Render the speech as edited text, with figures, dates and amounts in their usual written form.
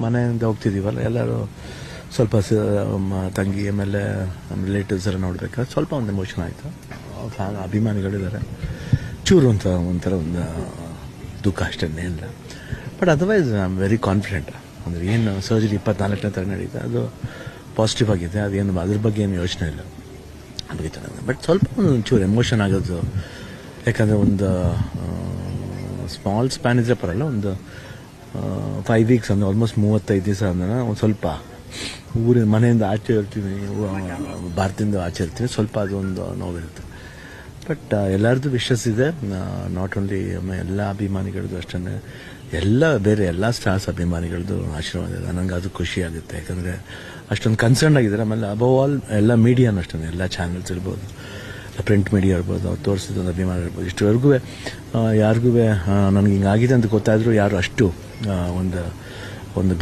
ಮನೆಯಿಂದ ಹೋಗ್ತಿದ್ದೀವಲ್ಲ ಎಲ್ಲರೂ ಸ್ವಲ್ಪ ತಂಗಿ ಆಮೇಲೆ ರಿಲೇಟಿವ್ಸ್ ಎಲ್ಲ ನೋಡ್ಬೇಕಾದ್ರೆ ಸ್ವಲ್ಪ ಒಂದು ಎಮೋಷನ್ ಆಯಿತು. ಅಭಿಮಾನಿಗಳಿದ್ದಾರೆ, ಚೂರು ಅಂತ ಒಂಥರ ಒಂದು ದುಃಖ ಅಷ್ಟೇ ಇಲ್ಲ. But otherwise I am very confident. ಅಂದರೆ ಏನು ಸರ್ಜರಿ 24ನೇ ತಾರೀಕು ನಡೀತೆ, ಅದು ಪಾಸಿಟಿವ್ ಆಗಿದೆ, ಅದೇನು ಅದ್ರ ಬಗ್ಗೆ ಏನು ಯೋಚನೆ ಇಲ್ಲ, ಅದಕ್ಕೆ ಚೆನ್ನಾಗಿದೆ. ಬಟ್ ಸ್ವಲ್ಪ ಒಂಚೂರು ಎಮೋಷನ್ ಆಗೋದು, ಯಾಕಂದರೆ ಒಂದು ಸ್ಮಾಲ್ ಸ್ಪ್ಯಾನ್ ಇದ್ರೆ ಪರಲ್ಲ, ಒಂದು 5 ವೀಕ್ಸ್ ಅಂದರೆ ಆಲ್ಮೋಸ್ಟ್ 35 ದಿವಸ ಅಂದರೆ ಒಂದು ಸ್ವಲ್ಪ ಊರಿನ ಮನೆಯಿಂದ ಆಚೆ ಇರ್ತೀವಿ, ಭಾರತದಿಂದ ಆಚೆ ಇರ್ತೀವಿ, ಸ್ವಲ್ಪ ಅದೊಂದು ನೋವಿರುತ್ತೆ. ಬಟ್ ಎಲ್ಲರದ್ದು ವಿಶಸ್ ಇದೆ, ನಾಟ್ ಓನ್ಲಿ ಎಲ್ಲ ಅಭಿಮಾನಿಗಳದ್ದು ಅಷ್ಟೇ, ಬೇರೆ ಎಲ್ಲ ಸ್ಟಾರ್ಸ್ ಅಭಿಮಾನಿಗಳದ್ದು ಆಶೀರ್ವಾದ ಇದೆ. ನನಗೆ ಅದು ಖುಷಿ ಆಗುತ್ತೆ, ಯಾಕಂದರೆ ಅಷ್ಟೊಂದು ಕನ್ಸರ್ನ್ ಆಗಿದ್ದಾರೆ. ಆಮೇಲೆ ಅಬವ್ ಆಲ್ ಎಲ್ಲ ಮೀಡಿಯಾನು ಅಷ್ಟೇ, ಎಲ್ಲ ಚಾನಲ್ಸ್ ಇರ್ಬೋದು, ಪ್ರಿಂಟ್ ಮೀಡಿಯಾ ಇರ್ಬೋದು, ಅವ್ರು ತೋರಿಸಿದ ಅಭಿಮಾನ ಇರ್ಬೋದು, ಇಷ್ಟವರೆಗೂ ಯಾರಿಗೂ ನನಗೆ ಹಿಂಗಾಗಿದೆ ಅಂತ ಗೊತ್ತಾದರೂ ಯಾರು ಅಷ್ಟು ಒಂದು